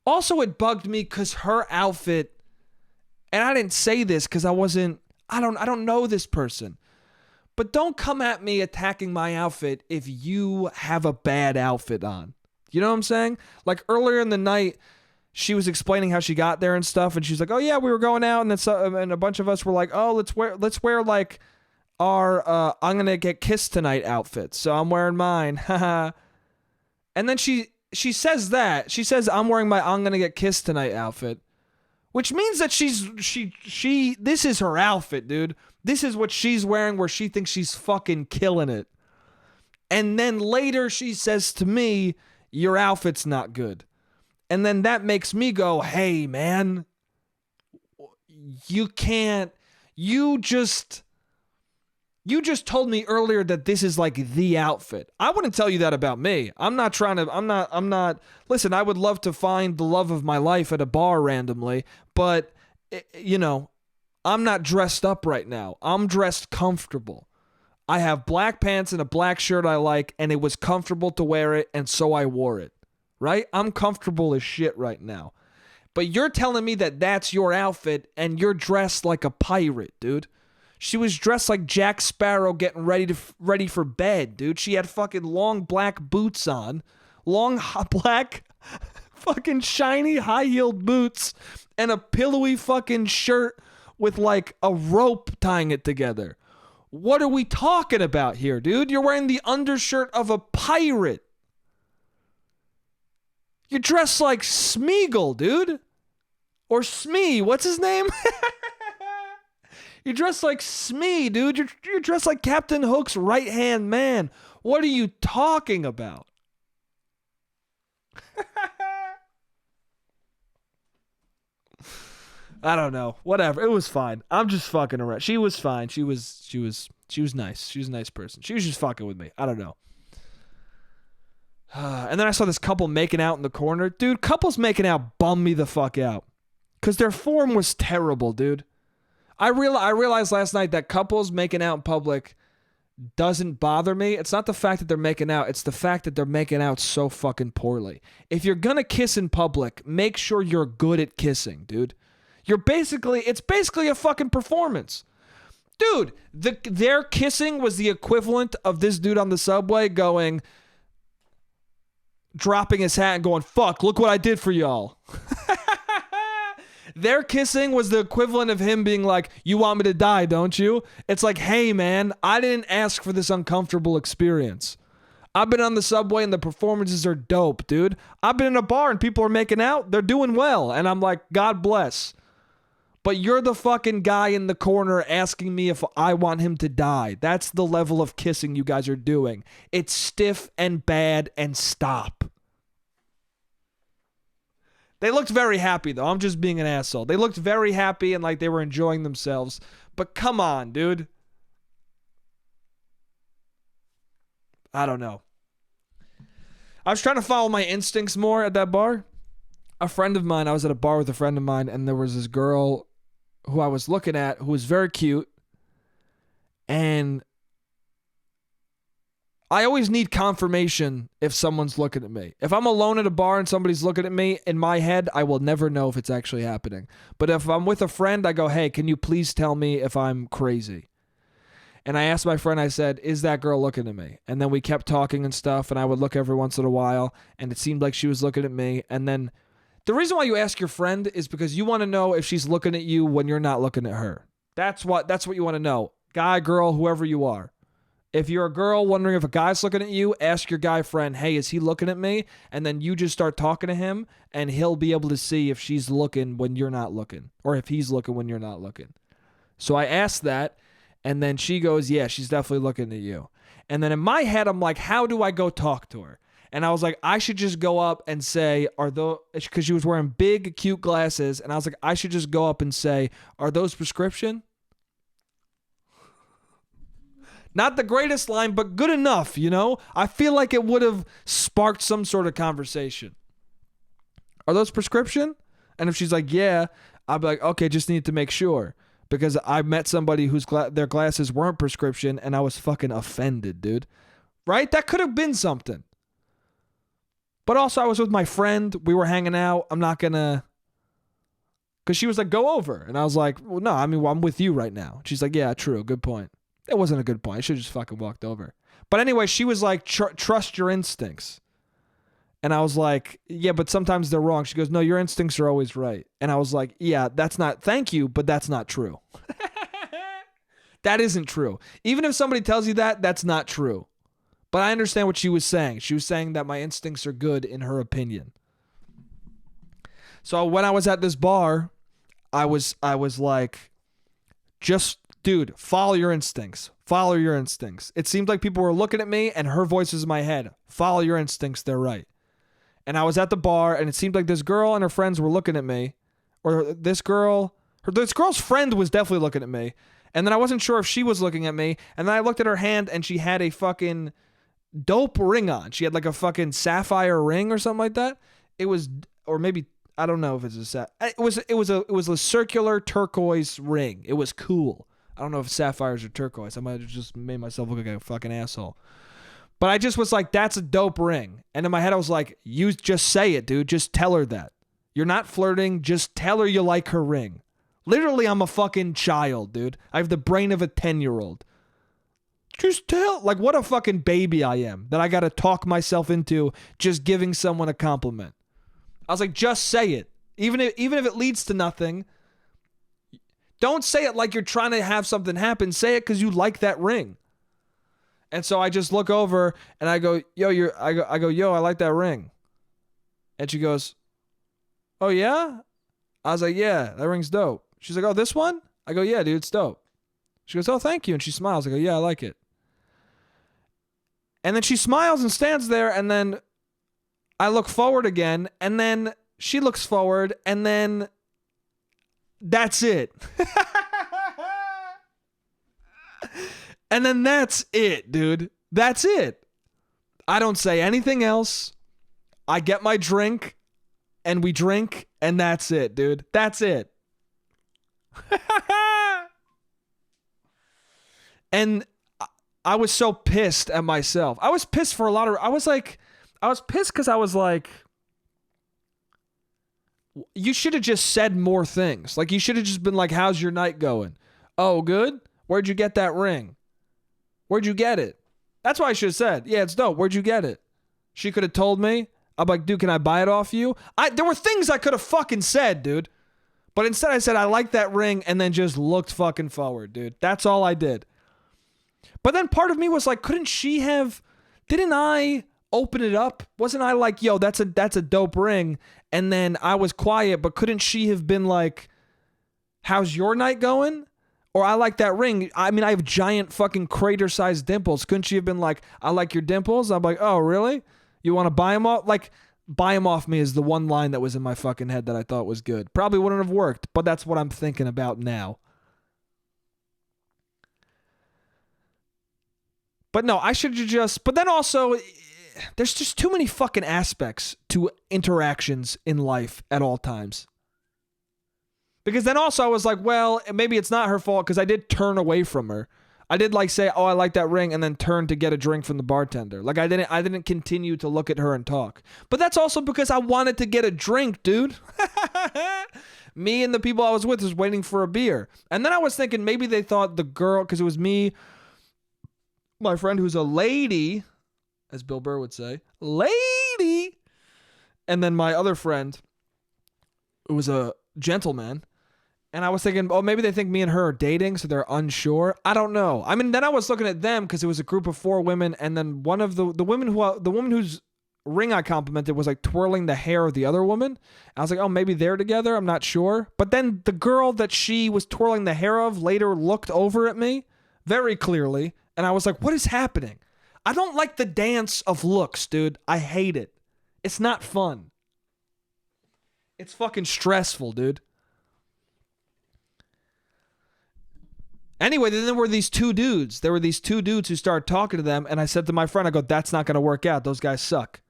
Also, it bugged me because her outfit, and I didn't say this because I don't know this person. But don't come at me attacking my outfit if you have a bad outfit on. You know what I'm saying? Like earlier in the night, she was explaining how she got there and stuff, and she's like, "Oh yeah, we were going out, and a bunch of us were like, oh, let's wear like our I'm gonna get kissed tonight outfits." So I'm wearing mine, haha. And then she says that I'm wearing my I'm gonna get kissed tonight outfit, which means that she this is her outfit, dude. This is what she's wearing where she thinks she's fucking killing it. And then later she says to me, your outfit's not good. And then that makes me go, hey, man, you can't, you just told me earlier that this is like the outfit. I wouldn't tell you that about me. I'm not, listen, I would love to find the love of my life at a bar randomly, but, you know, I'm not dressed up right now. I'm dressed comfortable. I have black pants and a black shirt I like, and it was comfortable to wear it, and so I wore it, right? I'm comfortable as shit right now. But you're telling me that that's your outfit, and you're dressed like a pirate, dude. She was dressed like Jack Sparrow getting ready for bed, dude. She had fucking long black boots on. Long black fucking shiny high-heeled boots and a pillowy fucking shirt with like a rope tying it together. What are we talking about here, dude? You're wearing the undershirt of a pirate. You're dressed like Smeagol, dude. Or Smee. What's his name? You're dressed like Smee, dude. You're dressed like Captain Hook's right-hand man. What are you talking about? I don't know. Whatever. It was fine. I'm just fucking around. She was fine. She was nice. She was a nice person. She was just fucking with me. I don't know. And then I saw this couple making out in the corner. Dude, couples making out bum me the fuck out. Because their form was terrible, dude. I realized last night that couples making out in public doesn't bother me. It's not the fact that they're making out. It's the fact that they're making out so fucking poorly. If you're going to kiss in public, make sure you're good at kissing, dude. It's basically a fucking performance. Dude, their kissing was the equivalent of this dude on the subway dropping his hat and going, fuck, look what I did for y'all. Their kissing was the equivalent of him being like, you want me to die, don't you? It's like, hey, man, I didn't ask for this uncomfortable experience. I've been on the subway and the performances are dope, dude. I've been in a bar and people are making out. They're doing well. And I'm like, God bless. But you're the fucking guy in the corner asking me if I want him to die. That's the level of kissing you guys are doing. It's stiff and bad, and stop. They looked very happy, though. I'm just being an asshole. They looked very happy and like they were enjoying themselves. But come on, dude. I don't know. I was trying to follow my instincts more at that bar. I was at a bar with a friend of mine, and there was this girl who I was looking at who was very cute. And I always need confirmation if someone's looking at me. If I'm alone at a bar and somebody's looking at me, in my head, I will never know if it's actually happening. But if I'm with a friend, I go, hey, can you please tell me if I'm crazy? And I asked my friend, I said, is that girl looking at me? And then we kept talking and stuff, and I would look every once in a while, and it seemed like she was looking at me. And then the reason why you ask your friend is because you want to know if she's looking at you when you're not looking at her. That's what you want to know. Guy, girl, whoever you are. If you're a girl wondering if a guy's looking at you, ask your guy friend, hey, is he looking at me? And then you just start talking to him, and he'll be able to see if she's looking when you're not looking, or if he's looking when you're not looking. So I asked that, and then she goes, yeah, she's definitely looking at you. And then in my head, I'm like, how do I go talk to her? And I was like, I should just go up and say, because she was wearing big, cute glasses, and I was like, I should just go up and say, are those prescription? Not the greatest line, but good enough, you know? I feel like it would have sparked some sort of conversation. Are those prescription? And if she's like, yeah, I'll be like, okay, just need to make sure. Because I met somebody whose their glasses weren't prescription, and I was fucking offended, dude. Right? That could have been something. But also, I was with my friend. We were hanging out. I'm not going to... Because she was like, go over. And I was like, well, no, I'm with you right now. She's like, yeah, true. Good point. It wasn't a good point. I should have just fucking walked over. But anyway, she was like, trust your instincts. And I was like, yeah, but sometimes they're wrong. She goes, no, your instincts are always right. And I was like, yeah, thank you, but that's not true. That isn't true. Even if somebody tells you that, that's not true. But I understand what she was saying. She was saying that my instincts are good in her opinion. So when I was at this bar, I was like, dude, follow your instincts. Follow your instincts. It seemed like people were looking at me and her voice was in my head. Follow your instincts. They're right. And I was at the bar and it seemed like this girl and her friends were looking at me. Or this girl, This girl's friend was definitely looking at me. And then I wasn't sure if she was looking at me. And then I looked at her hand and she had a fucking dope ring on. She had like a fucking sapphire ring or something like that. It was, or maybe, I don't know if it's it was a circular turquoise ring. It was cool. I don't know if sapphires are turquoise. I might have just made myself look like a fucking asshole. But I just was like, that's a dope ring. And in my head, I was like, you just say it, dude. Just tell her that. You're not flirting. Just tell her you like her ring. Literally, I'm a fucking child, dude. I have the brain of a 10-year-old. Just tell. Like, what a fucking baby I am that I got to talk myself into just giving someone a compliment. I was like, just say it. Even if it leads to nothing, don't say it like you're trying to have something happen. Say it because you like that ring. And so I just look over and I go, yo, yo, I like that ring. And she goes, oh, yeah? I was like, yeah, that ring's dope. She's like, oh, this one? I go, yeah, dude, it's dope. She goes, oh, thank you. And she smiles. I go, yeah, I like it. And then she smiles and stands there. And then I look forward again. And then she looks forward. And then that's it. And then that's it, dude. That's it. I don't say anything else. I get my drink and we drink and that's it, dude. That's it. And I was so pissed at myself. I was pissed for I was pissed because I was like, you should have just said more things. Like, you should have just been like, how's your night going? Oh, good. Where'd you get that ring? Where'd you get it? That's what I should have said. Yeah, it's dope. Where'd you get it? She could have told me. I'm like, dude, can I buy it off you? There were things I could have fucking said, dude. But instead I said, I like that ring, and then just looked fucking forward, dude. That's all I did. But then part of me was like, didn't I open it up? Wasn't I like, yo, that's a dope ring? And then I was quiet, but couldn't she have been like, how's your night going? Or I like that ring. I mean, I have giant fucking crater-sized dimples. Couldn't she have been like, I like your dimples? I'm like, oh, really? You want to buy them off? Like, buy them off me is the one line that was in my fucking head that I thought was good. Probably wouldn't have worked, but that's what I'm thinking about now. But no, I should have just... But then also, there's just too many fucking aspects to interactions in life at all times. Because then also I was like, well, maybe it's not her fault because I did turn away from her. I did like say, oh, I like that ring, and then turn to get a drink from the bartender. Like I didn't continue to look at her and talk. But that's also because I wanted to get a drink, dude. Me and the people I was with was waiting for a beer. And then I was thinking maybe they thought the girl, because it was me, my friend who's a lady, as Bill Burr would say, lady. And then my other friend, who was a gentleman. And I was thinking, oh, maybe they think me and her are dating, so they're unsure. I don't know. I mean, then I was looking at them because it was a group of 4 women, and then one of the women the woman whose ring I complimented was like twirling the hair of the other woman. I was like, oh, maybe they're together. I'm not sure. But then the girl that she was twirling the hair of later looked over at me very clearly, and I was like, what is happening? I don't like the dance of looks, dude. I hate it. It's not fun. It's fucking stressful, dude. Anyway, then there were these 2 dudes. There were these 2 dudes who started talking to them, and I said to my friend, I go, that's not going to work out. Those guys suck.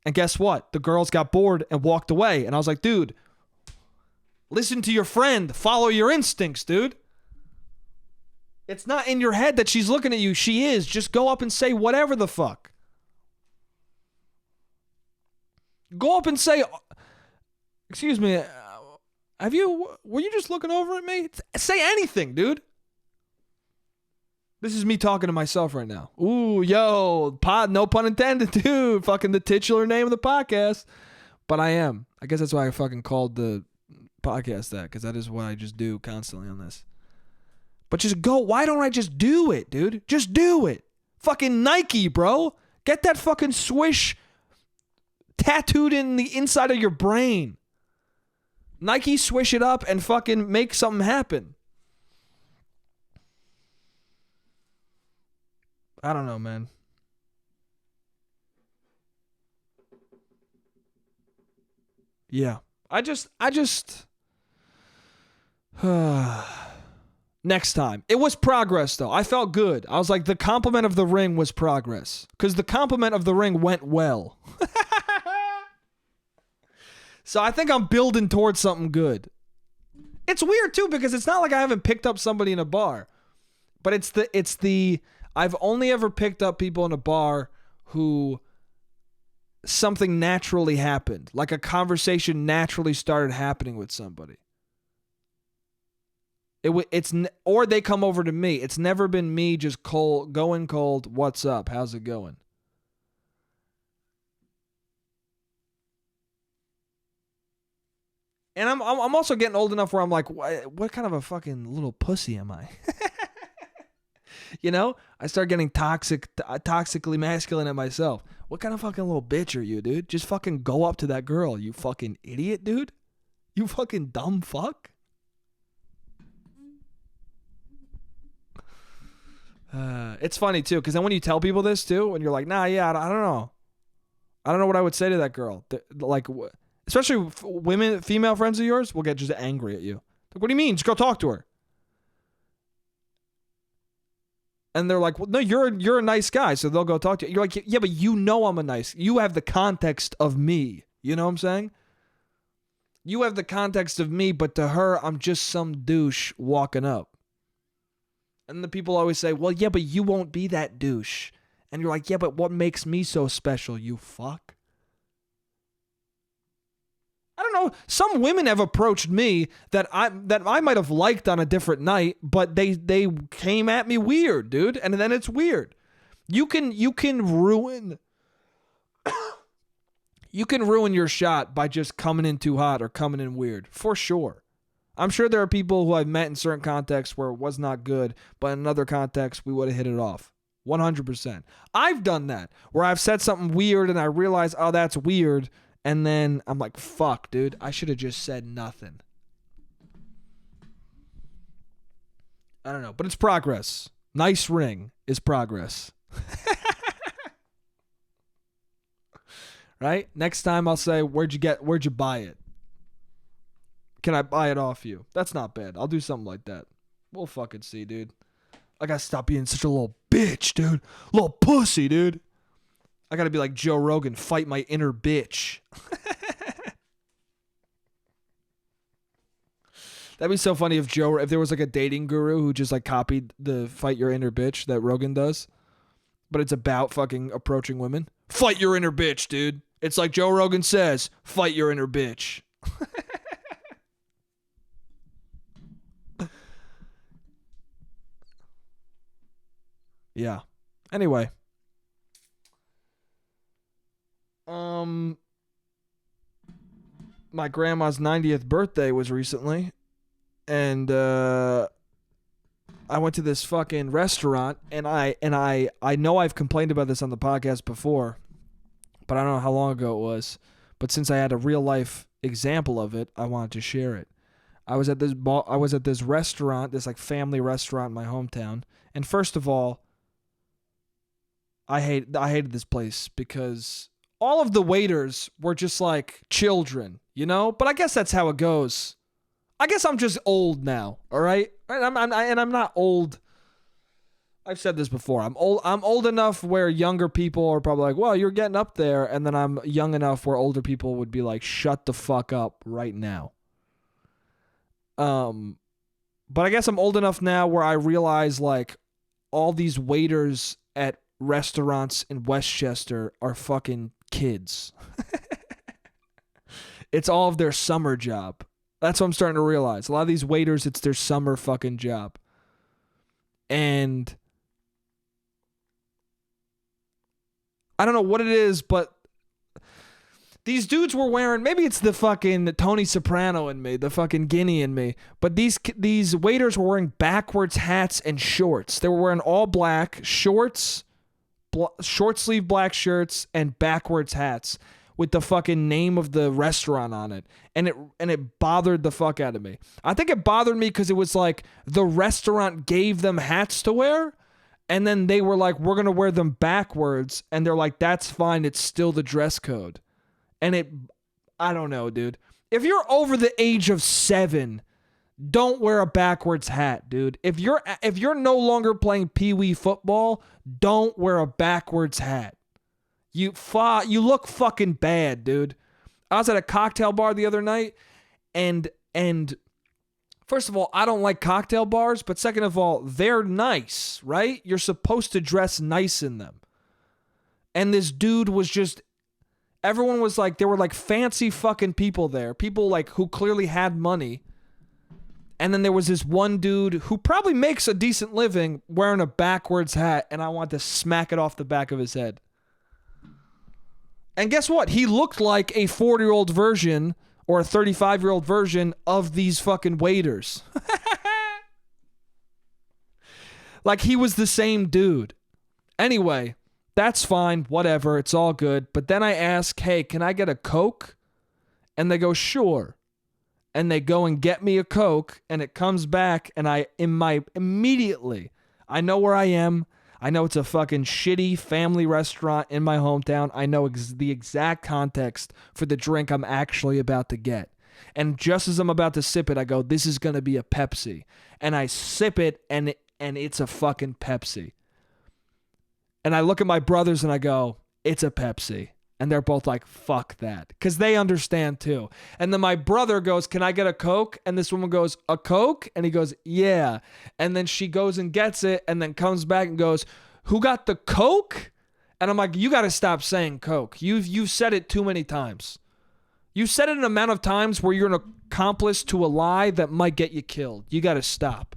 And guess what? The girls got bored and walked away. And I was like, dude, listen to your friend. Follow your instincts, dude. It's not in your head that she's looking at you. She is. Just go up and say whatever the fuck. Go up and say, excuse me, were you just looking over at me? Say anything, dude. This is me talking to myself right now. Ooh, yo, no pun intended, dude. Fucking the titular name of the podcast. But I am. I guess that's why I fucking called the podcast that, because that is what I just do constantly on this. But just go. Why don't I just do it, dude? Just do it. Fucking Nike, bro. Get that fucking swish tattooed in the inside of your brain. Nike, swish it up and fucking make something happen. I don't know, man. Yeah. I just Next time. It was progress, though. I felt good. I was like, the compliment of the ring was progress. Because the compliment of the ring went well. So I think I'm building towards something good. It's weird, too, because it's not like I haven't picked up somebody in a bar. But it's the I've only ever picked up people in a bar who something naturally happened. Like a conversation naturally started happening with somebody. Or they come over to me. It's never been me just going cold. What's up? How's it going? And I'm also getting old enough where I'm like, what kind of a fucking little pussy am I? You know, I start getting toxically masculine at myself. What kind of fucking little bitch are you, dude? Just fucking go up to that girl, you fucking idiot, dude. You fucking dumb fuck. It's funny, too, because then when you tell people this, too, and you're like, nah, yeah, I don't know. I don't know what I would say to that girl. Like, especially women, female friends of yours will get just angry at you. Like, what do you mean? Just go talk to her. And they're like, well, no, you're a nice guy, so they'll go talk to you. You're like, yeah, but you know I'm a nice. You have the context of me. You know what I'm saying? You have the context of me, but to her, I'm just some douche walking up. And the people always say, well, yeah, but you won't be that douche. And you're like, yeah, but what makes me so special, you fuck? I don't know. Some women have approached me that I might have liked on a different night, but they came at me weird, dude. And then it's weird. You can ruin you can ruin your shot by just coming in too hot or coming in weird, for sure. I'm sure there are people who I've met in certain contexts where it was not good, but in another context, we would have hit it off. 100%. I've done that, where I've said something weird and I realize, oh, that's weird. And then I'm like, fuck, dude, I should have just said nothing. I don't know, but it's progress. Nice ring is progress. Right? Next time I'll say, where'd you buy it? Can I buy it off you? That's not bad. I'll do something like that. We'll fucking see, dude. I gotta stop being such a little bitch, dude. Little pussy, dude. I gotta be like Joe Rogan, fight my inner bitch. That'd be so funny if there was like a dating guru who just like copied the fight your inner bitch that Rogan does. But it's about fucking approaching women. Fight your inner bitch, dude. It's like Joe Rogan says, fight your inner bitch. Yeah. Anyway. My grandma's 90th birthday was recently. And I went to this fucking restaurant, and I know I've complained about this on the podcast before, but I don't know how long ago it was. But since I had a real life example of it, I wanted to share it. I was at this restaurant, this like family restaurant in my hometown, and first of all, I hated this place because all of the waiters were just like children, you know? But I guess that's how it goes. I guess I'm just old now, all right? I'm not old. I've said this before. I'm old enough where younger people are probably like, well, you're getting up there. And then I'm young enough where older people would be like, shut the fuck up right now. But I guess I'm old enough now where I realize like all these waiters at restaurants in Westchester are fucking kids. It's all of their summer job. That's what I'm starting to realize. A lot of these waiters, it's their summer fucking job. And I don't know what it is, but these dudes were wearing, maybe it's the fucking Tony Soprano in me, the fucking Guinea in me, but these waiters were wearing backwards hats and shorts. They were wearing all black shorts, short sleeve black shirts, and backwards hats with the fucking name of the restaurant on it. And it bothered the fuck out of me. I think it bothered me because it was like the restaurant gave them hats to wear, and then they were like, we're going to wear them backwards. And they're like, that's fine. It's still the dress code. And I don't know, dude. If you're over the age of 7, don't wear a backwards hat, dude. If you're no longer playing pee-wee football, don't wear a backwards hat. You look fucking bad, dude. I was at a cocktail bar the other night, and first of all, I don't like cocktail bars, but second of all, they're nice, right? You're supposed to dress nice in them. And this dude was just, everyone was like, there were like fancy fucking people there. People like who clearly had money. And then there was this one dude who probably makes a decent living wearing a backwards hat, and I wanted to smack it off the back of his head. And guess what? He looked like a 40-year-old version or a 35-year-old version of these fucking waiters. Like he was the same dude. Anyway, that's fine. Whatever. It's all good. But then I ask, hey, can I get a Coke? And they go, sure. And they go and get me a Coke, and it comes back, and immediately, I know where I am. I know it's a fucking shitty family restaurant in my hometown. I know the exact context for the drink I'm actually about to get. And just as I'm about to sip it, I go, this is going to be a Pepsi. And I sip it, and it's a fucking Pepsi. And I look at my brothers, and I go, it's a Pepsi. And they're both like, fuck that. Because they understand too. And then my brother goes, can I get a Coke? And this woman goes, a Coke? And he goes, yeah. And then she goes and gets it and then comes back and goes, who got the Coke? And I'm like, you got to stop saying Coke. You've said it too many times. You said it an amount of times where you're an accomplice to a lie that might get you killed. You got to stop.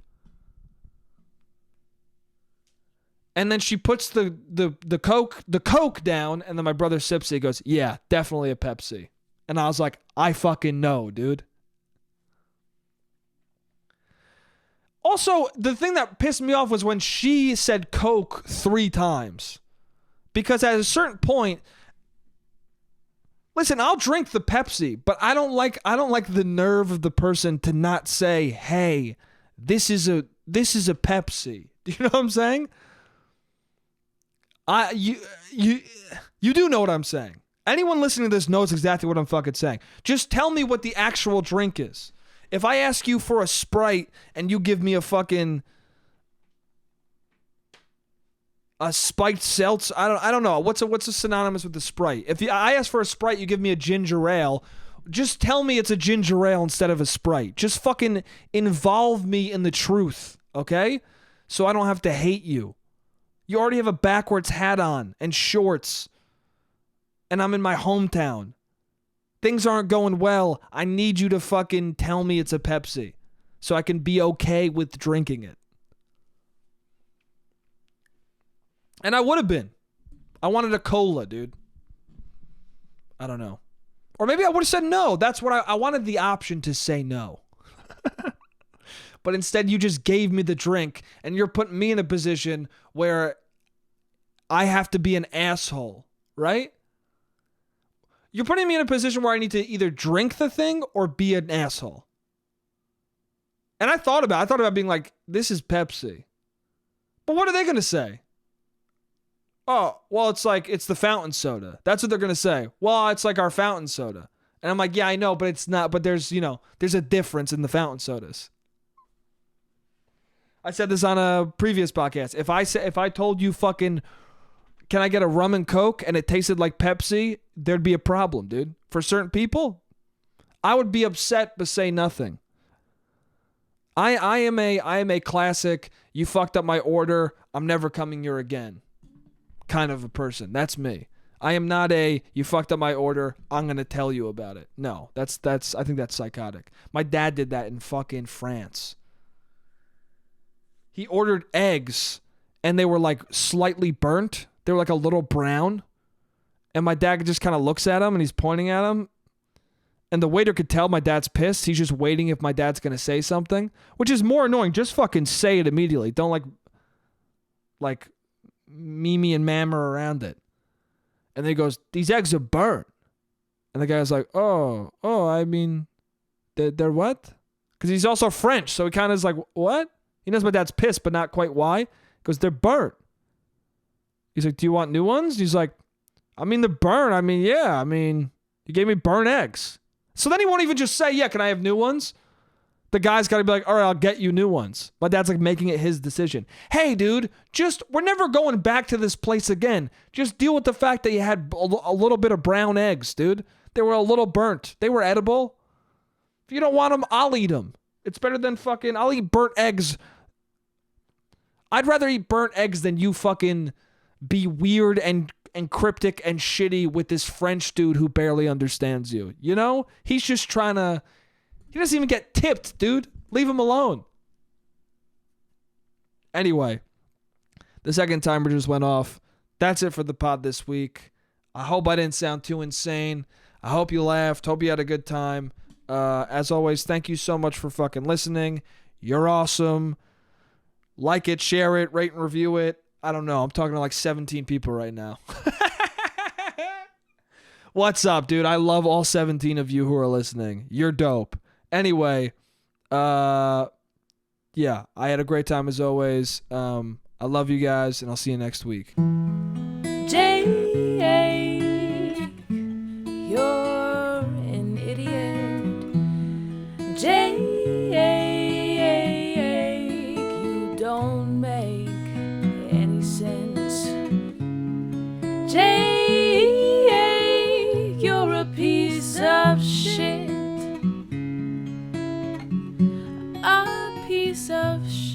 And then she puts the Coke down, and then my brother sips it. He goes, yeah, definitely a Pepsi. And I was like, I fucking know, dude. Also, the thing that pissed me off was when she said Coke 3 times. Because at a certain point, listen, I'll drink the Pepsi, but I don't like the nerve of the person to not say, hey, this is a Pepsi. Do you know what I'm saying? You do know what I'm saying. Anyone listening to this knows exactly what I'm fucking saying. Just tell me what the actual drink is. If I ask you for a Sprite and you give me a fucking spiked seltzer, I don't know. What's a synonymous with the Sprite? If I ask for a Sprite, you give me a ginger ale. Just tell me it's a ginger ale instead of a Sprite. Just fucking involve me in the truth, okay? So I don't have to hate you. You already have a backwards hat on and shorts. And I'm in my hometown. Things aren't going well. I need you to fucking tell me it's a Pepsi so I can be okay with drinking it. And I would have been. I wanted a cola, dude. I don't know. Or maybe I would have said no. That's what I wanted the option to say no. But instead, you just gave me the drink, and you're putting me in a position where I have to be an asshole, right? You're putting me in a position where I need to either drink the thing or be an asshole. And I thought about being like, this is Pepsi. But what are they going to say? Oh, well, it's the fountain soda. That's what they're going to say. Well, it's like our fountain soda. And I'm like, yeah, I know, but it's not. But there's a difference in the fountain sodas. I said this on a previous podcast. If I told you fucking, can I get a rum and Coke and it tasted like Pepsi, there'd be a problem, dude. For certain people, I would be upset but say nothing. I am a classic, you fucked up my order, I'm never coming here again kind of a person. That's me. I am not a, you fucked up my order, I'm going to tell you about it. No, I think that's psychotic. My dad did that in fucking France. He ordered eggs, and they were like slightly burnt. They were like a little brown. And my dad just kind of looks at them, and he's pointing at them. And the waiter could tell my dad's pissed. He's just waiting if my dad's going to say something, which is more annoying. Just fucking say it immediately. Don't like meme and mammer around it. And then he goes, these eggs are burnt. And the guy's like, oh, I mean, they're what? Because he's also French, so he kind of is like, what? He knows my dad's pissed, but not quite why. He goes, they're burnt. He's like, do you want new ones? He's like, I mean, they're burnt. I mean, yeah. I mean, you gave me burnt eggs. So then he won't even just say, yeah, can I have new ones? The guy's got to be like, all right, I'll get you new ones. My dad's like making it his decision. Hey, dude, we're never going back to this place again. Just deal with the fact that you had a little bit of brown eggs, dude. They were a little burnt. They were edible. If you don't want them, I'll eat them. It's better than fucking, I'll eat burnt eggs. I'd rather eat burnt eggs than you fucking be weird and cryptic and shitty with this French dude who barely understands you. You know? He's just trying to... He doesn't even get tipped, dude. Leave him alone. Anyway, the second timer just went off. That's it for the pod this week. I hope I didn't sound too insane. I hope you laughed. Hope you had a good time. As always, thank you so much for fucking listening. You're awesome. Like it, share it, rate and review it. I don't know. I'm talking to like 17 people right now. What's up, dude? I love all 17 of you who are listening. You're dope. Anyway, yeah, I had a great time as always. I love you guys, and I'll see you next week. Jake, you're an idiot. Jake, you don't make any sense. Jake, you're a piece of shit. A piece of shit.